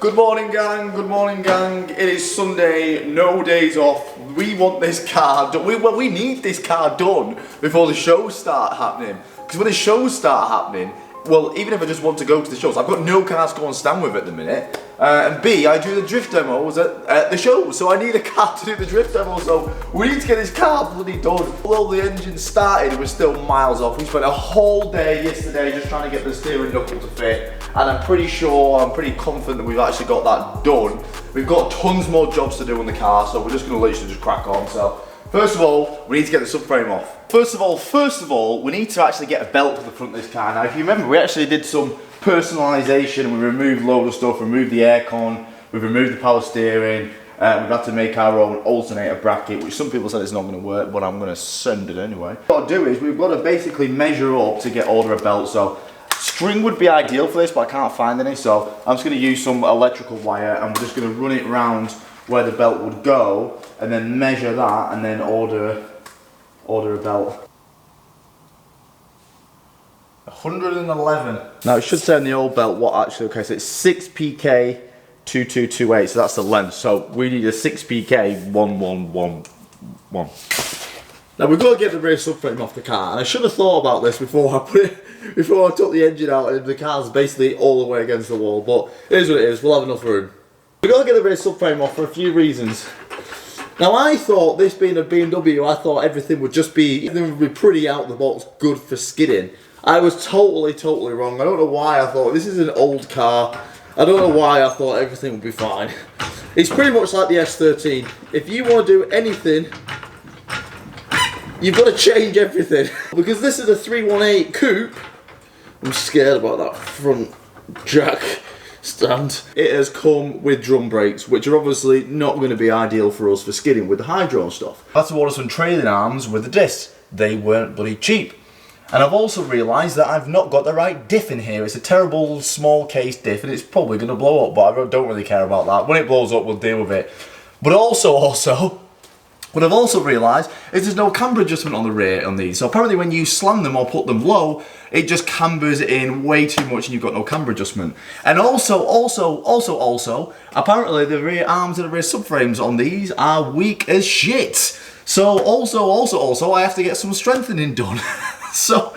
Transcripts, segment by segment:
Good morning gang, it is Sunday, no days off. We want this car done, we need this car done before the shows start happening. Because when the shows start happening, well, even if I just want to go to the shows, I've got no cars to go and stand with at the minute. And B, I do the drift demos at the show, so I need a car to do the drift demo, so we need to get this car bloody done. Although the engine started, we're still miles off. We spent a whole day yesterday just trying to get the steering knuckle to fit, and I'm pretty confident that we've actually got that done. We've got tons more jobs to do on the car, so we're just gonna literally just crack on. So, first of all, we need to get the subframe off. First of all, we need to actually get a belt to the front of this car. Now, if you remember, we actually did some personalisation. We removed a load of stuff, removed the aircon, we've removed the power steering. We've had to make our own alternator bracket, which some people said it's not going to work, but I'm going to send it anyway. What I'll do is we've got to basically measure up to order a belt. So string would be ideal for this, but I can't find any. So I'm just going to use some electrical wire, and we're just going to run it around where the belt would go, and then measure that, and then order a belt. 111. Now it should say on the old belt what actually, okay, so it's 6PK 2228, so that's the length. So we need a 6PK 1111. Now we've got to get the rear subframe off the car, and I should have thought about this before I took the engine out, and the car's basically all the way against the wall, but it is what it is, we'll have enough room. We've got to get the rear subframe off for a few reasons. Now I thought, this being a BMW, I thought everything would be pretty out the box, good for skidding. I was totally wrong. I don't know why I thought, this is an old car, I don't know why I thought everything would be fine. It's pretty much like the S13. If you want to do anything, you've got to change everything. Because this is a 318 coupe, I'm scared about that front jack stand. It has come with drum brakes, which are obviously not going to be ideal for us for skidding with the hydro and stuff. I had to order some trailing arms with the discs. They weren't bloody cheap. And I've also realised that I've not got the right diff in here. It's a terrible small case diff, and it's probably going to blow up, but I don't really care about that. When it blows up, we'll deal with it. But also, what I've also realised is there's no camber adjustment on the rear on these. So apparently when you slam them or put them low, it just cambers in way too much and you've got no camber adjustment. And also, apparently the rear arms and the rear subframes on these are weak as shit. So also, I have to get some strengthening done. So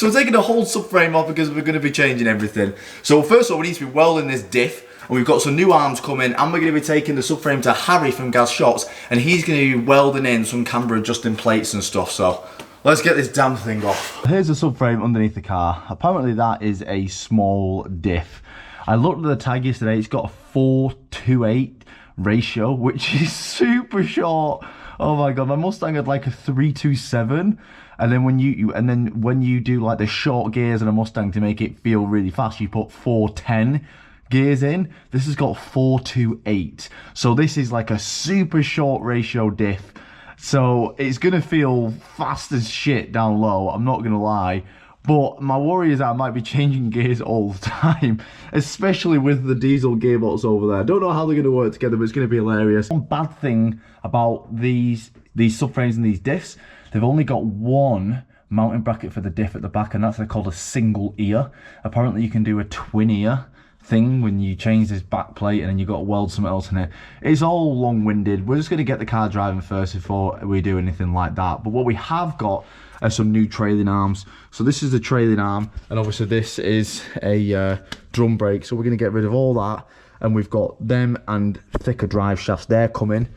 we're taking the whole subframe off because we're going to be changing everything. So first of all, we need to be welding this diff. And we've got some new arms coming, and we're going to be taking the subframe to Harry from Gas Shots, and he's going to be welding in some camber adjusting plates and stuff. So let's get this damn thing off. Here's the subframe underneath the car. Apparently that is a small diff. I looked at the tag yesterday, it's got a 4:8 ratio, which is super short. Oh my god, my Mustang had like a 327. And then when you do like the short gears in a Mustang to make it feel really fast, you put 410 gears in. This has got 428, so this is like a super short ratio diff, so it's gonna feel fast as shit down low, I'm not gonna lie. But my worry is that I might be changing gears all the time, especially with the diesel gearbox over there. I don't know how they're gonna work together, but it's gonna be hilarious. One bad thing about these subframes and these diffs, they've only got one mounting bracket for the diff at the back, and that's called a single ear. Apparently you can do a twin ear thing when you change this back plate, and then you've got to weld something else in it. It's all long-winded. We're just going to get the car driving first before we do anything like that. But what we have got are some new trailing arms. So this is the trailing arm, and obviously this is a drum brake, so we're going to get rid of all that. And we've got them and thicker drive shafts. They're coming.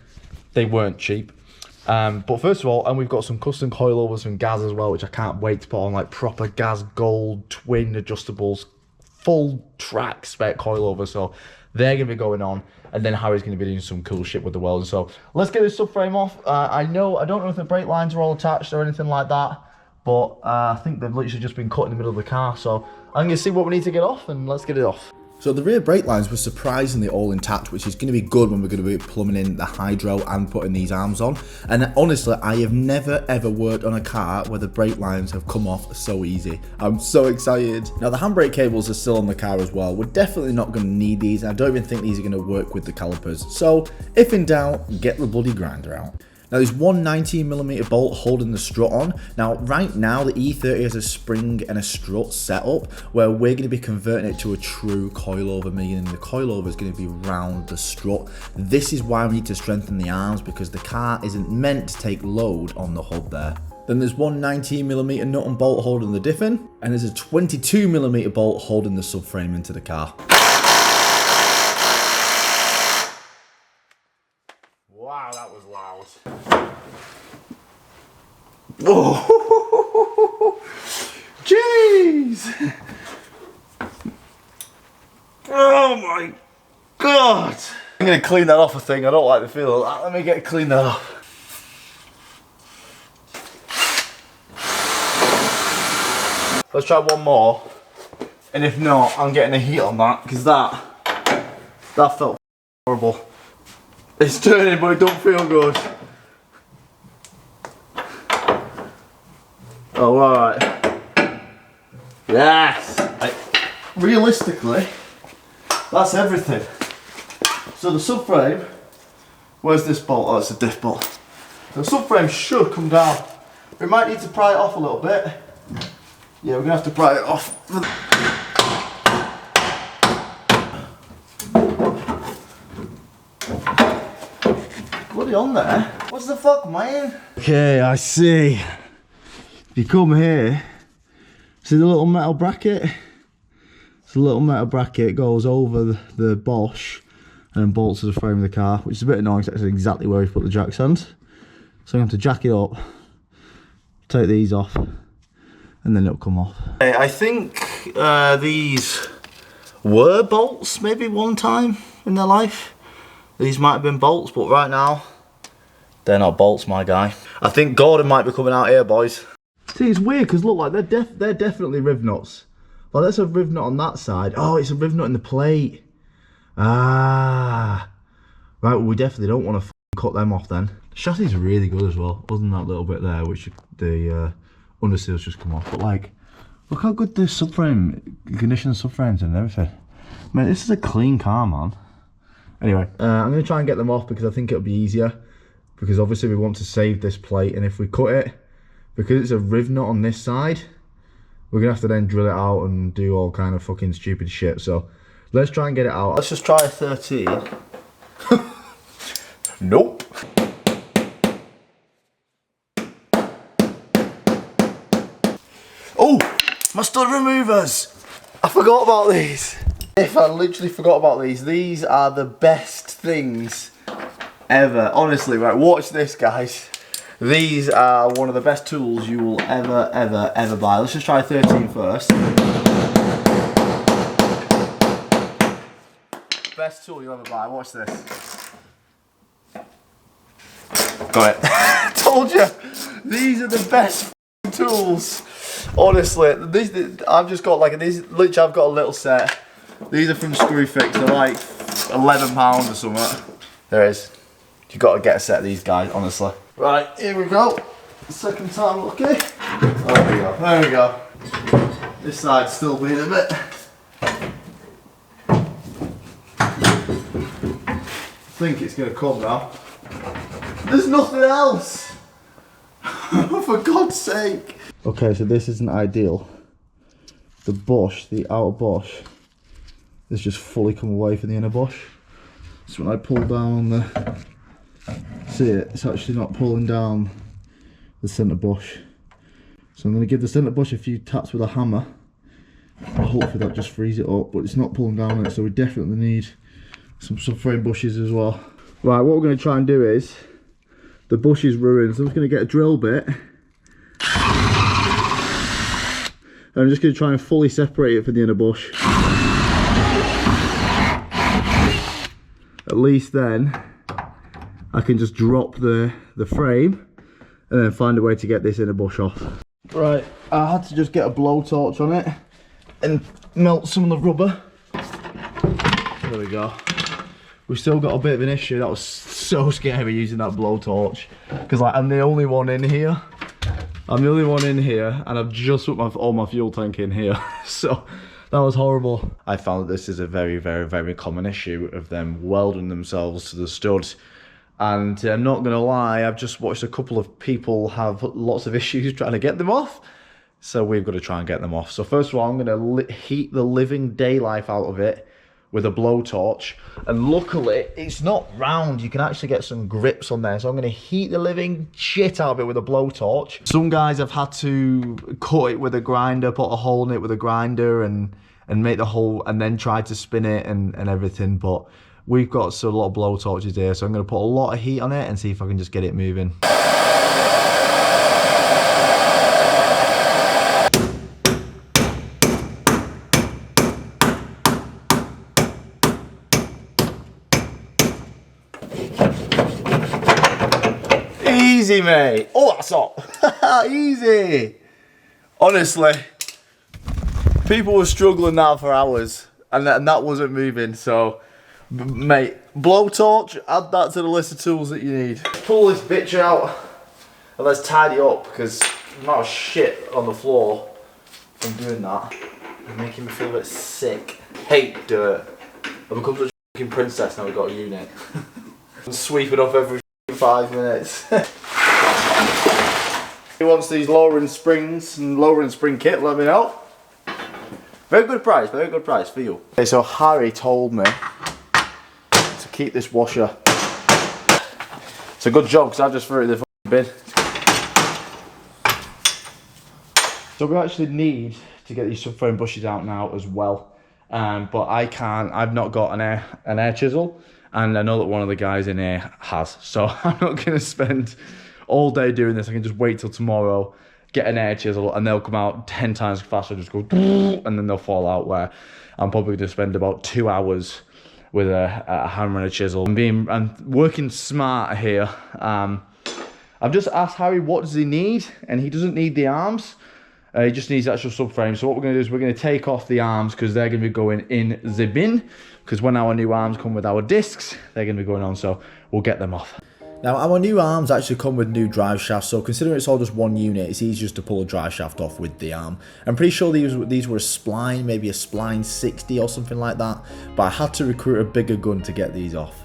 They weren't cheap. But first of all, and we've got some custom coilovers from Gaz as well, which I can't wait to put on, like proper Gaz gold twin adjustables, full track spec coilover. So they're going to be going on, and then Harry's going to be doing some cool shit with the welding. So let's get this subframe off. I don't know if the brake lines are all attached or anything like that, but I think they've literally just been cut in the middle of the car. So I'm going to see what we need to get off, and let's get it off. So the rear brake lines were surprisingly all intact, which is going to be good when we're going to be plumbing in the hydro and putting these arms on. And honestly, I have never ever worked on a car where the brake lines have come off so easy. I'm so excited. Now the handbrake cables are still on the car as well. We're definitely not going to need these. I don't even think these are going to work with the calipers. So if in doubt, get the bloody grinder out. Now there's one 19mm bolt holding the strut on. Now right now the E30 has a spring and a strut setup where we're going to be converting it to a true coilover, meaning the coilover is going to be round the strut. This is why we need to strengthen the arms, because the car isn't meant to take load on the hub there. Then there's one 19mm nut and bolt holding the diff in, and there's a 22mm bolt holding the subframe into the car. Wow, that was loud. Oh, jeez! Oh my god! I'm gonna clean that off, I think. I don't like the feel of that. Let me clean that off. Let's try one more. And if not, I'm getting a heat on that, because that felt horrible. It's turning, but it don't feel good. Oh, alright. Yes! Realistically, that's everything. So the subframe, where's this bolt? Oh, it's a diff bolt. The subframe should come down. We might need to pry it off a little bit. Yeah, we're gonna have to pry it off. Bloody on there. What's the fuck, man? Okay, I see. If you come here, see the little metal bracket? It's a little metal bracket, goes over the Bosch and then bolts to the frame of the car, which is a bit annoying because that's exactly where we put the jack stands. So I'm going to have to jack it up, take these off, and then it'll come off. I think these were bolts maybe one time in their life. These might have been bolts, but right now, they're not bolts, my guy. I think Gordon might be coming out here, boys. See, it's weird because look, like they're definitely riv nuts. Like that's a riv nut on that side. Oh, it's a riv nut in the plate. Ah, right. Well, we definitely don't want to cut them off then. The chassis is really good as well, other than that little bit there, which the underseals just come off. But like, look how good this subframe, condition of subframes and everything. Man, this is a clean car, man. Anyway, I'm going to try and get them off because I think it'll be easier. Because obviously we want to save this plate, and if we cut it, because it's a riv nut on this side, we're going to have to then drill it out and do all kind of fucking stupid shit. So let's try and get it out. Let's just try a 13. Nope. Oh, my stud removers. I forgot about these. If I literally forgot about these. These are the best things ever. Honestly, right, watch this, guys. These are one of the best tools you will ever buy. Let's just try 13 first. Best tool you'll ever buy. Watch this. Got it. Told you. These are the best tools. Honestly, these I've just got like these. Literally, I've got a little set. These are from Screwfix. They're like £11 or something. There is. You've got to get a set of these guys, honestly. Right, here we go. Second time lucky. There we go. There we go. This side's still being a bit. I think it's going to come now. There's nothing else. For God's sake. Okay, so this isn't ideal. The bush, the outer bush, has just fully come away from the inner bush. So when I pull down on the, see it, it's actually not pulling down the centre bush. So I'm going to give the centre bush a few taps with a hammer. Hopefully that just frees it up, but it's not pulling down it, so we definitely need some subframe bushes as well. Right, what we're going to try and do is, the bush is ruined, so I'm just going to get a drill bit. And I'm just going to try and fully separate it from the inner bush. At least then, I can just drop the frame and then find a way to get this inner bush off. Right, I had to just get a blowtorch on it and melt some of the rubber. There we go. We've still got a bit of an issue. That was so scary using that blowtorch. Because like, I'm the only one in here. And I've just put all my fuel tank in here. So that was horrible. I found that this is a very common issue of them welding themselves to the stud And I'm not going to lie, I've just watched a couple of people have lots of issues trying to get them off. So we've got to try and get them off. So first of all, I'm going to heat the living daylife out of it with a blowtorch. And luckily, it's not round. You can actually get some grips on there. So I'm going to heat the living shit out of it with a blowtorch. Some guys have had to cut it with a grinder, put a hole in it with a grinder and make the hole, and then try to spin it and everything. But we've got a lot of blowtorches here. So I'm going to put a lot of heat on it and see if I can just get it moving. Easy, mate. Oh, that's hot. Easy. Honestly, people were struggling now for hours, and that wasn't moving. So, mate, blowtorch, add that to the list of tools that you need. Pull this bitch out, and let's tidy up, because the amount of shit on the floor from doing that is making me feel a bit sick. Hate dirt. I've become such a fucking princess now we've got a unit. I'm sweeping up every 5 minutes. Who wants these lowering springs and lowering spring kit, let me know. Very good price for you. Okay, so Harry told me to keep this washer. It's a good job because I just threw it in the bin. So we actually need to get these subframe bushes out now as well. But I can't, I've not got an air chisel. And I know that one of the guys in here has. So I'm not going to spend all day doing this. I can just wait till tomorrow, get an air chisel, and they'll come out 10 times faster. Just go, and then they'll fall out, where I'm probably going to spend about 2 hours with a hammer and a chisel. I'm working smart here. I've just asked Harry what does he need, and he doesn't need the arms. He just needs the actual subframe. So what we're going to do is we're going to take off the arms because they're going to be going in the bin. Because when our new arms come with our discs, they're going to be going on. So we'll get them off. Now, our new arms actually come with new drive shafts, so considering it's all just one unit, it's easier just to pull a drive shaft off with the arm. I'm pretty sure these were a spline, maybe a spline 60 or something like that, but I had to recruit a bigger gun to get these off.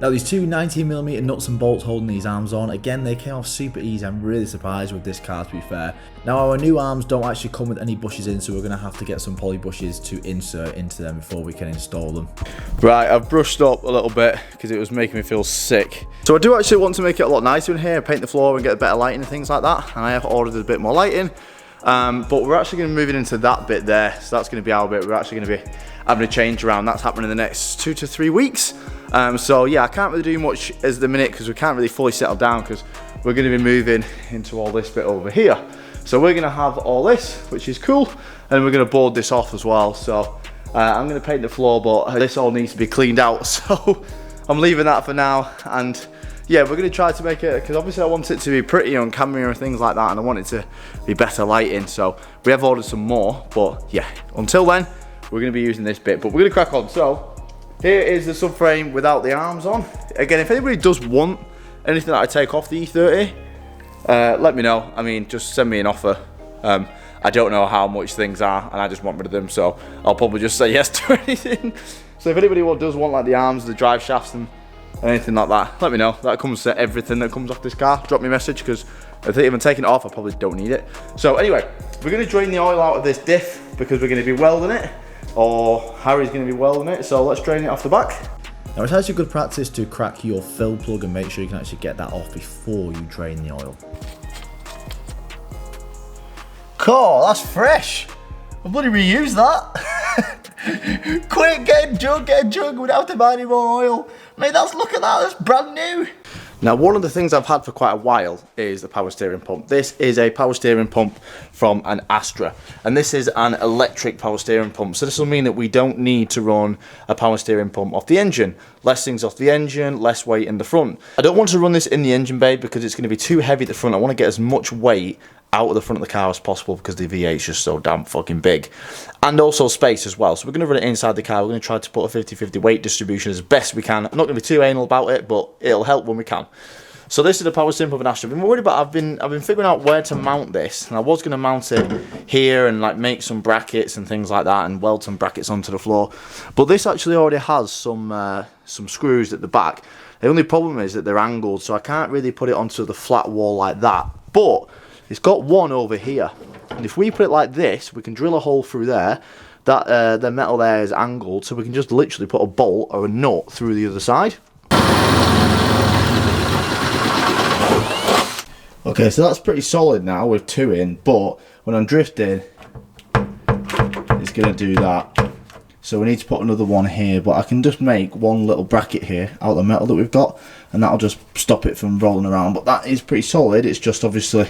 Now, these two 19mm nuts and bolts holding these arms on, again, they came off super easy. I'm really surprised with this car, to be fair. Now, our new arms don't actually come with any bushes in, so we're going to have to get some poly bushes to insert into them before we can install them. Right, I've brushed up a little bit because it was making me feel sick. So I do actually want to make it a lot nicer in here, paint the floor and get better lighting and things like that. And I have ordered a bit more lighting. But we're actually going to move it into that bit there. So that's going to be our bit. We're actually going to be having a change around. That's happening in the next 2 to 3 weeks. So yeah, I can't really do much as the minute because we can't really fully settle down because we're going to be moving into all this bit over here. So we're going to have all this, which is cool, and we're going to board this off as well. So I'm going to paint the floor, but this all needs to be cleaned out. So I'm leaving that for now, and yeah, we're going to try to make it, because obviously I want it to be pretty on camera and things like that, and I want it to be better lighting. So we have ordered some more, but yeah, until then, we're going to be using this bit, but we're going to crack on. So here is the subframe without the arms on. Again, if anybody does want anything that I take off the E30, let me know. I mean, just send me an offer. I don't know how much things are, and I just want rid of them, so I'll probably just say yes to anything. So if anybody does want like the arms, the drive shafts, and anything like that, let me know. That comes to everything that comes off this car. Drop me a message, because if I'm taking it off, I probably don't need it. So anyway, we're going to drain the oil out of this diff because we're going to be welding it, or Harry's going to be welding it. So let's drain it off the back. Now, it's actually good practice to crack your fill plug and make sure you can actually get that off before you drain the oil. Cool, that's fresh. I bloody reused that. Quick, get a jug, we don't have to buy any more oil. Mate, look at that, that's brand new. Now, one of the things I've had for quite a while is the power steering pump. This is a power steering pump from an Astra, and this is an electric power steering pump. So this will mean that we don't need to run a power steering pump off the engine. Less things off the engine, less weight in the front. I don't want to run this in the engine bay because it's going to be too heavy at the front. I want to get as much weight out of the front of the car as possible because the V8 is just so damn fucking big. And also space as well. So we're going to run it inside the car. We're going to try to put a 50-50 weight distribution as best we can. I'm not going to be too anal about it, but it'll help when we can. So this is the power steering pump and Astra. I've been worried about, I've been figuring out where to mount this, and I was going to mount it here and like make some brackets and things like that and weld some brackets onto the floor. But this actually already has some screws at the back. The only problem is that they're angled, so I can't really put it onto the flat wall like that. But it's got one over here, and if we put it like this, we can drill a hole through there. That the metal there is angled, so we can just literally put a bolt or a nut through the other side. Okay, so that's pretty solid now with 2 in, but when I'm drifting, it's going to do that. So we need to put another one here, but I can just make one little bracket here out of the metal that we've got, and that'll just stop it from rolling around. But that is pretty solid. It's just obviously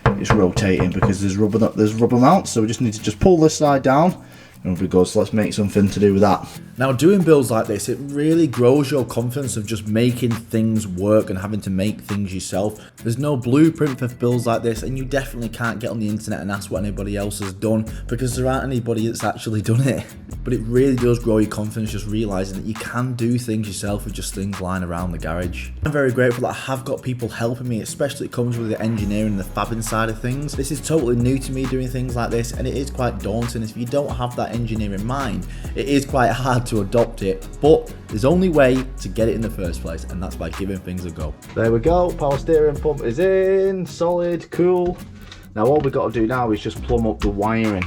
it's rotating because there's rubber mounts, so we just need to just pull this side down. And we go, so let's make something to do with that. Now, doing builds like this, it really grows your confidence of just making things work and having to make things yourself. There's no blueprint for builds like this, and you definitely can't get on the internet and ask what anybody else has done, because there aren't anybody that's actually done it. But it really does grow your confidence, just realising that you can do things yourself with just things lying around the garage. I'm very grateful that I have got people helping me, especially it comes with the engineering and the fabbing side of things. This is totally new to me doing things like this, and it is quite daunting. If you don't have that engineering mind, it is quite hard to adopt it, but there's only way to get it in the first place, and that's by giving things a go. There we go, power steering pump is in, solid, cool. Now all we've got to do now is just plumb up the wiring.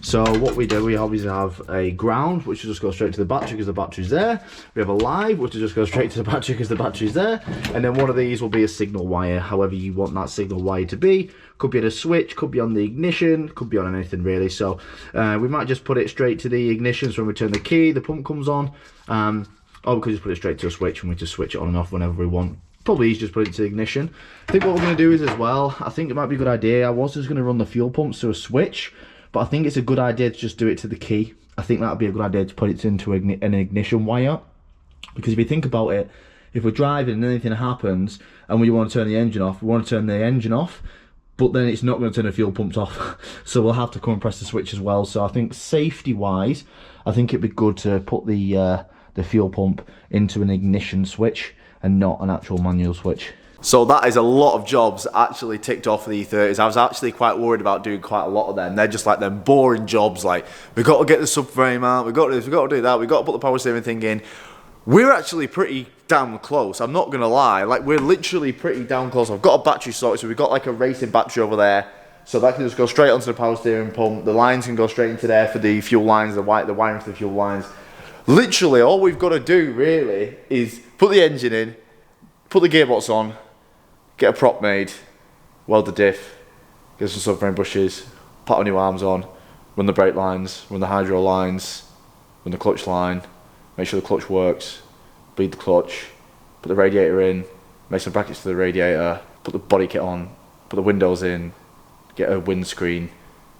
So what we do, we obviously have a ground, which will just go straight to the battery because the battery's there. We have a live, which will just go straight to the battery because the battery's there. And then one of these will be a signal wire, however you want that signal wire to be. Could be at a switch, could be on the ignition, could be on anything really. So we might just put it straight to the ignition, so when we turn the key, the pump comes on. Or we could just put it straight to a switch and we just switch it on and off whenever we want. Probably easy just put it to the ignition. I think what we're going to do is as well, I think it might be a good idea. I was just going to run the fuel pumps to a switch, but I think it's a good idea to just do it to the key. I think that would be a good idea to put it into an ignition wire. Because if you think about it, if we're driving and anything happens and we want to turn the engine off, we want to turn the engine off, but then it's not going to turn the fuel pumps off. So we'll have to come and press the switch as well. So I think safety wise, I think it'd be good to put the fuel pump into an ignition switch and not an actual manual switch. So that is a lot of jobs actually ticked off for the E30s. I was actually quite worried about doing quite a lot of them. They're just like them boring jobs, like we've got to get the subframe out, we've got to do this, we've got to do that, we've got to put the power steering thing in. We're actually pretty damn close, I'm not gonna lie. Like we're literally pretty damn close. I've got a battery sorted, so we've got like a racing battery over there. So that can just go straight onto the power steering pump. The lines can go straight into there for the fuel lines, the wiring for the fuel lines. Literally all we've got to do really is put the engine in, put the gearbox on, get a prop made, weld the diff, get some subframe bushes, put our new arms on, run the brake lines, run the hydro lines, run the clutch line, make sure the clutch works, bleed the clutch, put the radiator in, make some brackets to the radiator, put the body kit on, put the windows in, get a windscreen,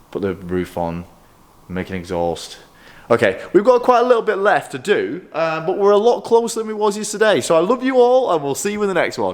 put the roof on, make an exhaust. Okay, we've got quite a little bit left to do, but we're a lot closer than we was yesterday. So I love you all, and we'll see you in the next one.